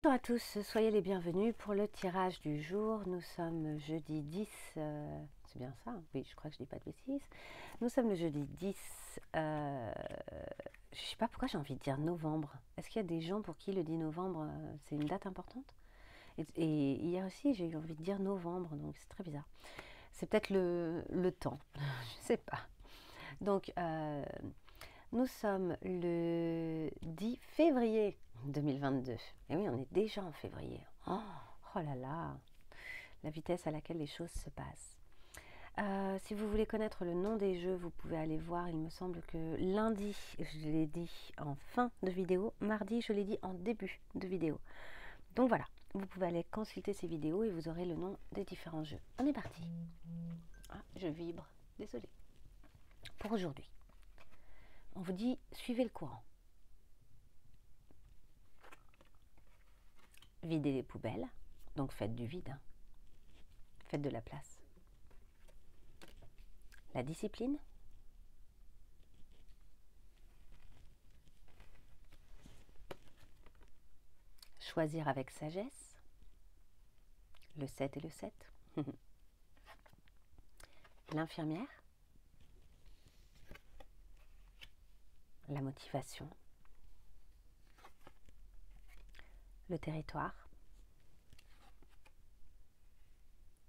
Bonjour à tous, soyez les bienvenus pour le tirage du jour. Nous sommes jeudi 10, c'est bien ça? Oui, je crois que je dis pas de bêtises. Nous sommes le jeudi 10, je sais pas pourquoi j'ai envie de dire novembre. Est-ce qu'il y a des gens pour qui le 10 novembre, c'est une date importante? Et hier aussi, j'ai eu envie de dire novembre, donc c'est très bizarre. C'est peut-être le temps, je sais pas. Donc, nous sommes le 10 février 2022. Et oui, on est déjà en février. Oh là là, la vitesse à laquelle les choses se passent. Si vous voulez connaître le nom des jeux, vous pouvez aller voir. Il me semble que lundi, je l'ai dit en fin de vidéo. Mardi, je l'ai dit en début de vidéo. Donc voilà, vous pouvez aller consulter ces vidéos et vous aurez le nom des différents jeux. On est parti. Ah, je vibre. Désolée. Pour aujourd'hui, on vous dit suivez le courant. Videz les poubelles, donc faites du vide, hein. Faites de la place. La discipline, choisir avec sagesse, le 7 et le 7. L'infirmière, la motivation, le territoire,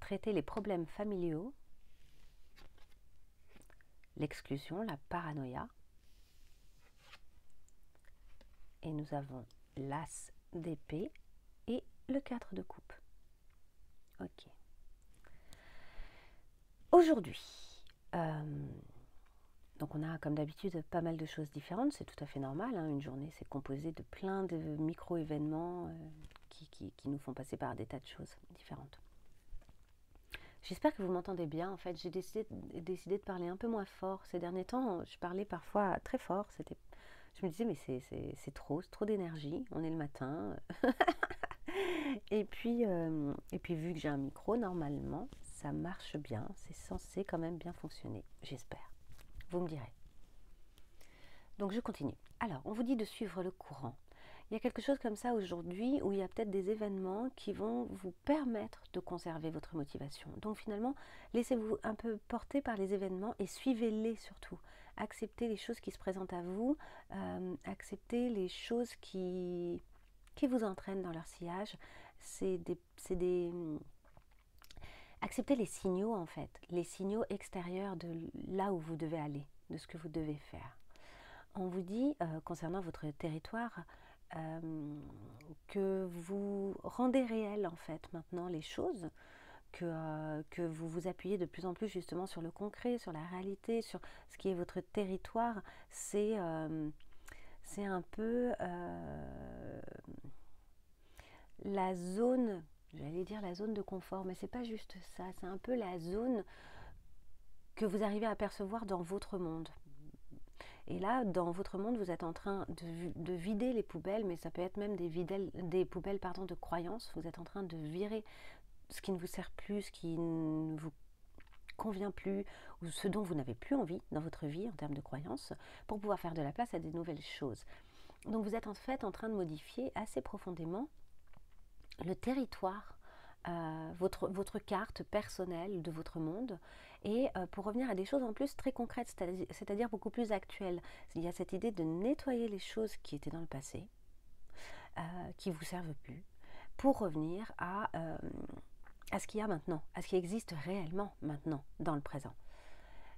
traiter les problèmes familiaux, l'exclusion, la paranoïa, et nous avons l'as d'épée et le 4 de coupe. Ok. Aujourd'hui, donc on a comme d'habitude pas mal de choses différentes, c'est tout à fait normal, hein. Une journée c'est composé de plein de micro-événements qui nous font passer par des tas de choses différentes. J'espère que vous m'entendez bien. En fait, j'ai décidé de parler un peu moins fort. Ces derniers temps, je parlais parfois très fort. Je me disais, mais c'est trop d'énergie. On est le matin. et puis, vu que j'ai un micro, normalement, ça marche bien. C'est censé quand même bien fonctionner. J'espère. Vous me direz. Donc, je continue. Alors, on vous dit de suivre le courant. Il y a quelque chose comme ça aujourd'hui où il y a peut-être des événements qui vont vous permettre de conserver votre motivation. Donc finalement, laissez-vous un peu porter par les événements et suivez-les surtout. Acceptez les choses qui se présentent à vous, acceptez les choses qui vous entraînent dans leur sillage. Acceptez les signaux en fait, les signaux extérieurs de là où vous devez aller, de ce que vous devez faire. On vous dit, concernant votre territoire, que vous rendez réel en fait maintenant les choses, que vous vous appuyez de plus en plus justement sur le concret, sur la réalité, sur ce qui est votre territoire. C'est un peu la zone, j'allais dire la zone de confort, mais c'est pas juste ça, c'est un peu la zone que vous arrivez à percevoir dans votre monde. Et là, dans votre monde, vous êtes en train de vider les poubelles, mais ça peut être même des poubelles de croyances. Vous êtes en train de virer ce qui ne vous sert plus, ce qui ne vous convient plus, ou ce dont vous n'avez plus envie dans votre vie en termes de croyances, pour pouvoir faire de la place à des nouvelles choses. Donc vous êtes en fait en train de modifier assez profondément le territoire, votre carte personnelle de votre monde, et pour revenir à des choses en plus très concrètes, c'est-à-dire beaucoup plus actuelles. Il y a cette idée de nettoyer les choses qui étaient dans le passé, qui ne vous servent plus, pour revenir à ce qu'il y a maintenant, à ce qui existe réellement maintenant, dans le présent.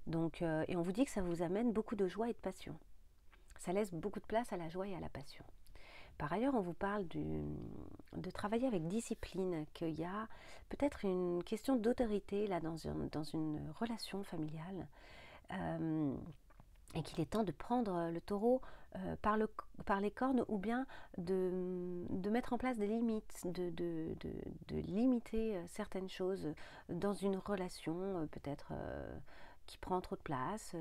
Donc, et on vous dit que ça vous amène beaucoup de joie et de passion. Ça laisse beaucoup de place à la joie et à la passion. Par ailleurs, on vous parle de travailler avec discipline, qu'il y a peut-être une question d'autorité là dans une relation familiale, et qu'il est temps de prendre le taureau par les cornes, ou bien de mettre en place des limites, de limiter certaines choses dans une relation peut-être qui prend trop de place,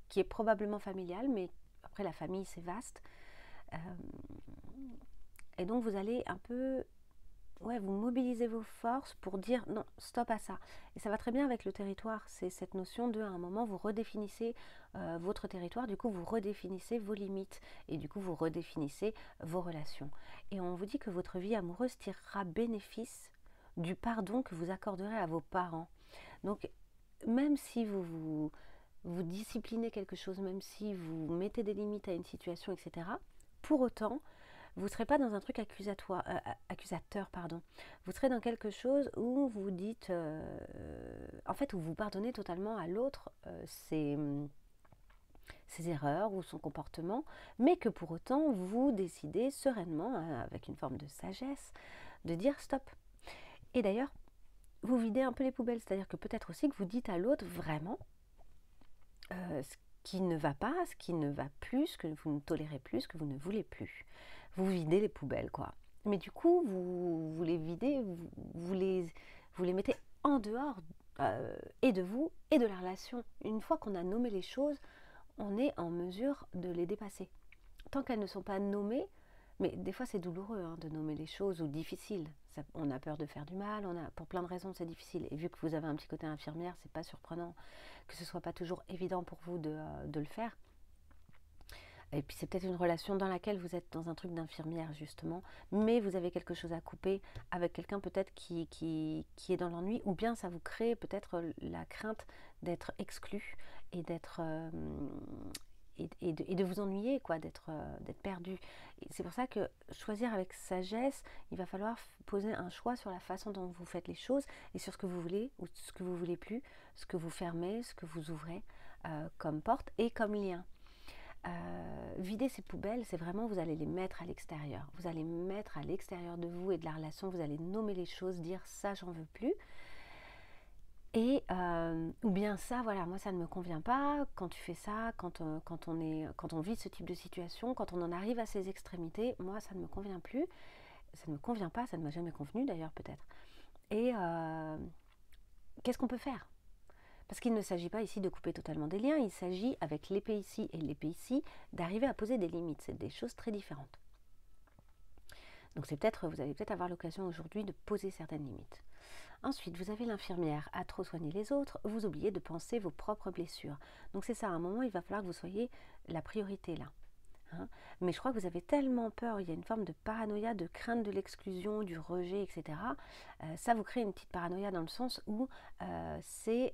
qui est probablement familiale, mais après la famille c'est vaste. Et donc vous allez un peu ouais, vous mobilisez vos forces pour dire non, stop à ça. Et ça va très bien avec le territoire. C'est cette notion de, à un moment, vous redéfinissez votre territoire, du coup, vous redéfinissez vos limites et du coup, vous redéfinissez vos relations. Et on vous dit que votre vie amoureuse tirera bénéfice du pardon que vous accorderez à vos parents. Donc, même si vous disciplinez quelque chose, même si vous mettez des limites à une situation, etc., pour autant, vous ne serez pas dans un truc accusateur, pardon. Vous serez dans quelque chose où vous dites, en fait, où vous pardonnez totalement à l'autre ses erreurs ou son comportement, mais que pour autant, vous décidez sereinement, avec une forme de sagesse, de dire stop. Et d'ailleurs, vous videz un peu les poubelles, c'est-à-dire que peut-être aussi que vous dites à l'autre vraiment ce qui ne va pas, ce qui ne va plus, ce que vous ne tolérez plus, ce que vous ne voulez plus. Vous videz les poubelles, quoi. Mais du coup, vous les videz, vous les mettez en dehors et de vous et de la relation. Une fois qu'on a nommé les choses, on est en mesure de les dépasser. Tant qu'elles ne sont pas nommées, mais des fois c'est douloureux de nommer les choses ou difficile. On a peur de faire du mal, pour plein de raisons c'est difficile. Et vu que vous avez un petit côté infirmière, c'est pas surprenant que ce soit pas toujours évident pour vous de le faire. Et puis c'est peut-être une relation dans laquelle vous êtes dans un truc d'infirmière justement, mais vous avez quelque chose à couper avec quelqu'un peut-être qui est dans l'ennui, ou bien ça vous crée peut-être la crainte d'être exclu et d'être et de vous ennuyer, quoi, d'être perdu. C'est pour ça que choisir avec sagesse, il va falloir poser un choix sur la façon dont vous faites les choses et sur ce que vous voulez ou ce que vous voulez plus, ce que vous fermez, ce que vous ouvrez comme porte et comme lien. Vider ces poubelles, c'est vraiment, vous allez les mettre à l'extérieur. Vous allez mettre à l'extérieur de vous et de la relation, vous allez nommer les choses, dire ça, j'en veux plus. Et ou bien ça, voilà, moi ça ne me convient pas. Quand tu fais ça, quand on vit ce type de situation, quand on en arrive à ces extrémités, moi ça ne me convient plus, ça ne me convient pas, ça ne m'a jamais convenu d'ailleurs peut-être. Et qu'est-ce qu'on peut faire? Parce qu'il ne s'agit pas ici de couper totalement des liens, il s'agit avec l'épée ici et l'épée ici d'arriver à poser des limites. C'est des choses très différentes. Donc vous allez peut-être avoir l'occasion aujourd'hui de poser certaines limites. Ensuite, vous avez l'infirmière à trop soigner les autres, vous oubliez de penser vos propres blessures. Donc c'est ça, à un moment, il va falloir que vous soyez la priorité là. Mais je crois que vous avez tellement peur, il y a une forme de paranoïa, de crainte de l'exclusion, du rejet, etc. Ça vous crée une petite paranoïa dans le sens où c'est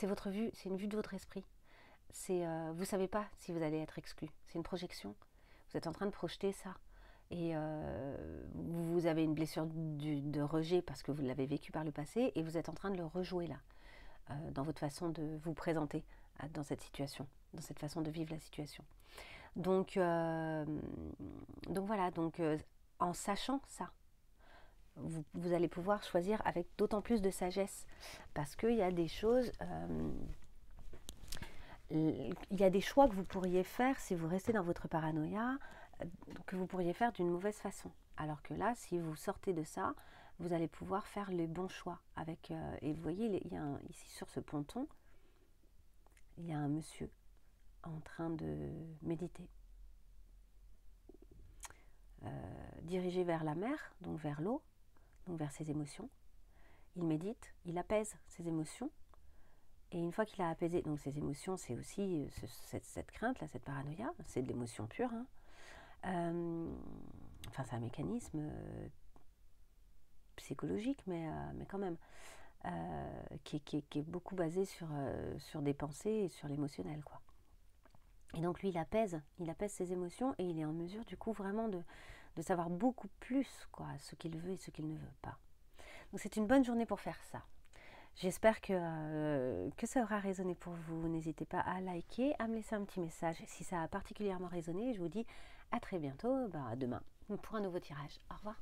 votre vue, c'est une vue de votre esprit. Vous ne savez pas si vous allez être exclu, c'est une projection. Vous êtes en train de projeter ça. Et vous avez une blessure de rejet parce que vous l'avez vécu par le passé et vous êtes en train de le rejouer là, dans votre façon de vous présenter dans cette situation, dans cette façon de vivre la situation. Donc voilà, en sachant ça, vous allez pouvoir choisir avec d'autant plus de sagesse parce qu'il y a des choses... il y a des choix que vous pourriez faire si vous restez dans votre paranoïa, que vous pourriez faire d'une mauvaise façon. Alors que là, si vous sortez de ça, vous allez pouvoir faire les bons choix. Et vous voyez, ici sur ce ponton, il y a un monsieur en train de méditer. Dirigé vers la mer, donc vers l'eau, donc vers ses émotions. Il médite, il apaise ses émotions. Et une fois qu'il a apaisé donc ses émotions, c'est aussi cette crainte, là, cette paranoïa, c'est de l'émotion pure. Enfin, c'est un mécanisme psychologique, mais quand même, qui est beaucoup basé sur des pensées et sur l'émotionnel, quoi. Et donc lui, il apaise ses émotions et il est en mesure, du coup, vraiment de savoir beaucoup plus, quoi, ce qu'il veut et ce qu'il ne veut pas. Donc c'est une bonne journée pour faire ça. J'espère que ça aura résonné pour vous. N'hésitez pas à liker, à me laisser un petit message si ça a particulièrement résonné. Je vous dis à très bientôt, demain, pour un nouveau tirage. Au revoir.